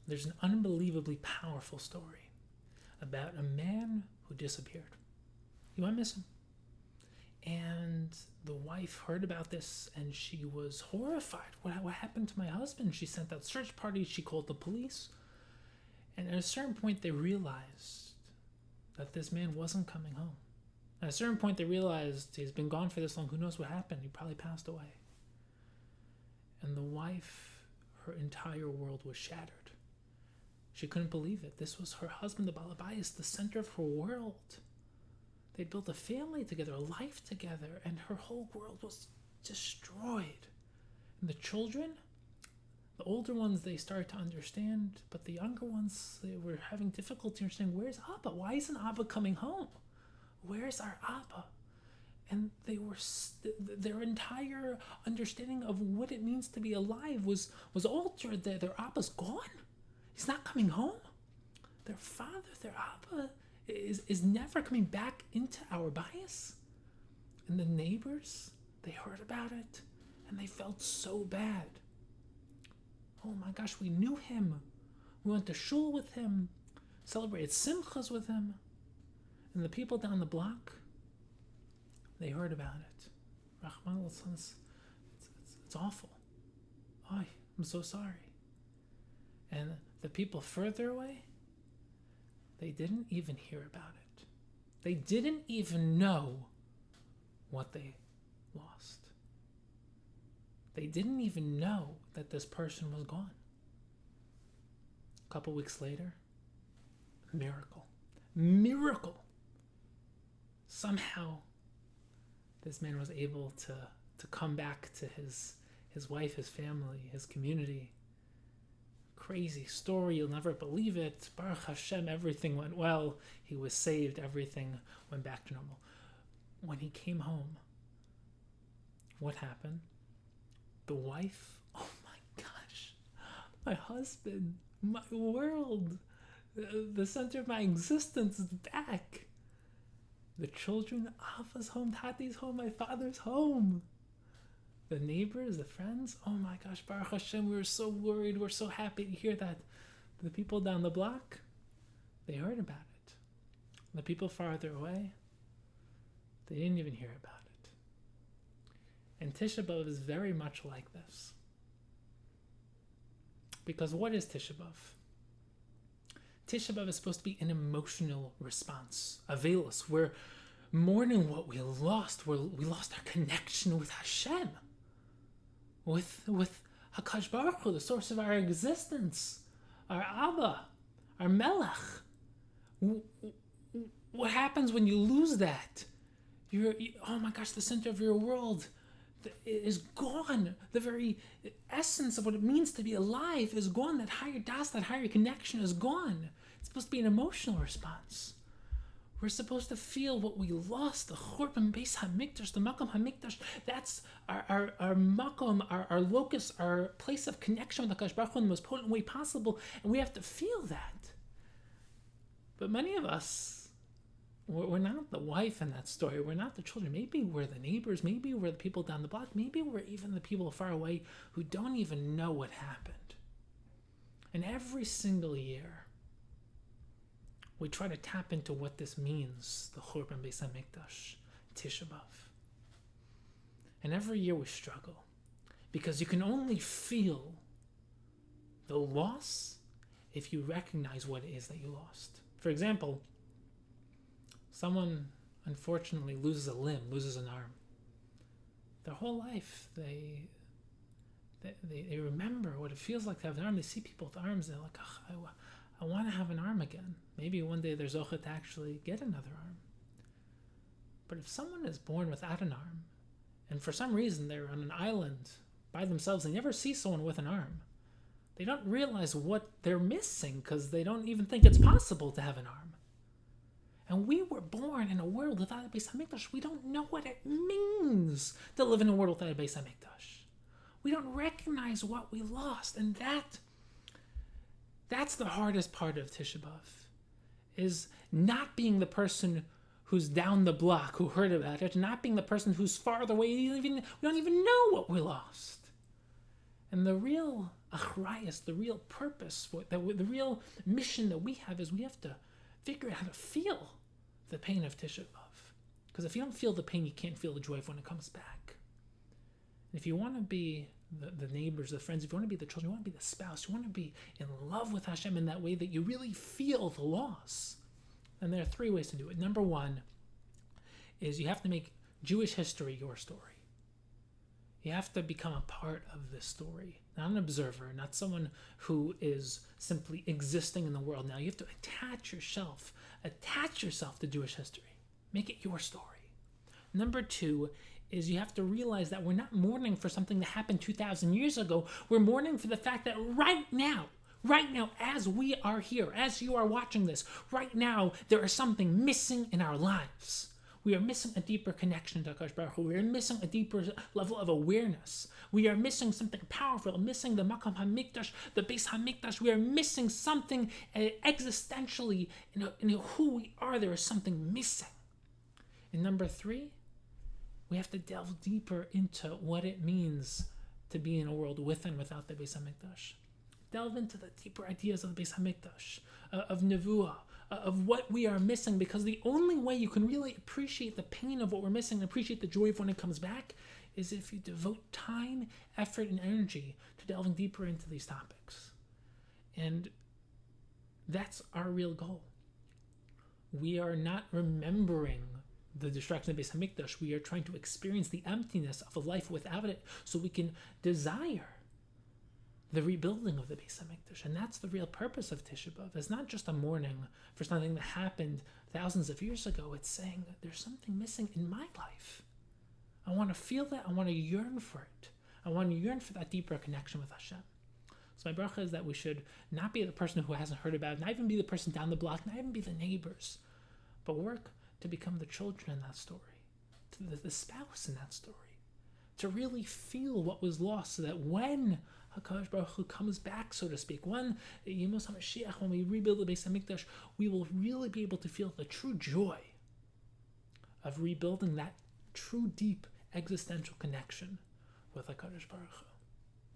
there's an unbelievably powerful story about a man who disappeared. He went missing. And the wife heard about this and she was horrified. What happened to my husband? She sent out search parties. She called the police. And at a certain point, they realized that this man wasn't coming home. At a certain point, they realized he's been gone for this long. Who knows what happened? He probably passed away. And the wife, her entire world was shattered. She couldn't believe it. This was her husband, the Balabayas, the center of her world. They built a family together, a life together, and her whole world was destroyed. And the children, the older ones, they started to understand, but the younger ones, they were having difficulty understanding, where's Abba? Why isn't Abba coming home? Where's our Abba? And their entire understanding of what it means to be alive was altered. Their Abba's gone. He's not coming home. Their father, their Abba, is never coming back into our bias. And the neighbors, they heard about it and they felt so bad. Oh my gosh, we knew him. We went to shul with him, celebrated simchas with him. And the people down the block, they heard about it. Rahman al-Sans, it's awful. Oh, I'm so sorry. And the people further away, they didn't even hear about it. They didn't even know what they lost. They didn't even know that this person was gone. A couple weeks later, miracle. Somehow, this man was able to come back to his wife, his family, his community. Crazy story, you'll never believe it. Baruch Hashem, everything went well. He was saved, everything went back to normal. When he came home, what happened? The wife, oh my gosh, my husband, my world, the center of my existence is back. The children, Ava's home, Tati's home, my father's home. The neighbors, the friends, oh my gosh, Baruch Hashem, we were so worried, we're so happy to hear that. The people down the block, they heard about it. The people farther away, they didn't even hear about it. And Tisha B'Av is very much like this. Because what is Tisha B'Av? Tisha B'Av is supposed to be an emotional response, a veilus. We're mourning what we lost. We lost our connection with Hashem, with HaKadosh Baruch Hu, the source of our existence, our Abba, our Melech. What happens when you lose that? Oh my gosh, the center of your world is gone. The very essence of what it means to be alive is gone. That higher das, that higher connection is gone. It's supposed to be an emotional response. We're supposed to feel what we lost, the Churban Beis HaMikdash, the Makom HaMikdash. That's our Makom, our locus, our place of connection with HaKadosh Baruch Hu in the most potent way possible, and we have to feel that. But many of us, we're not the wife in that story. We're not the children. Maybe we're the neighbors. Maybe we're the people down the block. Maybe we're even the people far away who don't even know what happened. And every single year, we try to tap into what this means, the Churban Beis HaMikdash, Tisha B'Av. And every year we struggle, because you can only feel the loss if you recognize what it is that you lost. For example, someone unfortunately loses a limb, loses an arm. Their whole life, they remember what it feels like to have an arm. They see people with arms, they're like, oh, I want to have an arm again. Maybe one day there's zochah to actually get another arm. But if someone is born without an arm, and for some reason they're on an island by themselves, they never see someone with an arm, they don't realize what they're missing because they don't even think it's possible to have an arm. And we were born in a world without a Beis HaMikdash. We don't know what it means to live in a world without a Beis HaMikdash. We don't recognize what we lost. And that's the hardest part of Tisha B'Av, is not being the person who's down the block, who heard about it, not being the person who's farther away. We don't even know what we lost. And the real achrayus, the real purpose, the real mission that we have is we have to figure out how to feel the pain of Tisha B'Av. Because if you don't feel the pain, you can't feel the joy when it comes back. And if you want to be the neighbors, the friends, if you want to be the children, you want to be the spouse, you want to be in love with Hashem in that way that you really feel the loss. And there are 3 ways to do it. Number 1 is you have to make Jewish history your story. You have to become a part of this story, not an observer, not someone who is simply existing in the world. Now you have to attach yourself to Jewish history. Make it your story. Number 2 is you have to realize that we're not mourning for something that happened 2,000 years ago. We're mourning for the fact that right now, as we are here, as you are watching this, right now, there is something missing in our lives. We are missing a deeper connection to HaKadosh Baruch Hu. We are missing a deeper level of awareness. We are missing something powerful, missing the Makam HaMikdash, the Beis HaMikdash. We are missing something existentially in who we are. There is something missing. And number 3, we have to delve deeper into what it means to be in a world with and without the Beis HaMikdash. Delve into the deeper ideas of the Beis HaMikdash, of Nevuah, of what we are missing, because the only way you can really appreciate the pain of what we're missing and appreciate the joy of when it comes back is if you devote time, effort, and energy to delving deeper into these topics. And that's our real goal. We are not remembering the destruction of Beis HaMikdash. We are trying to experience the emptiness of a life without it so we can desire the rebuilding of the Beis HaMikdash. And that's the real purpose of Tisha B'Av. It's not just a mourning for something that happened thousands of years ago. It's saying that there's something missing in my life. I want to feel that. I want to yearn for it. I want to yearn for that deeper connection with Hashem. So my bracha is that we should not be the person who hasn't heard about it, not even be the person down the block, not even be the neighbors, but work to become the children in that story, to the spouse in that story, to really feel what was lost, so that when HaKadosh Baruch Hu comes back, so to speak, when Yemos HaMashiach, when we rebuild the Beis HaMikdash, we will really be able to feel the true joy of rebuilding that true, deep, existential connection with HaKadosh Baruch Hu.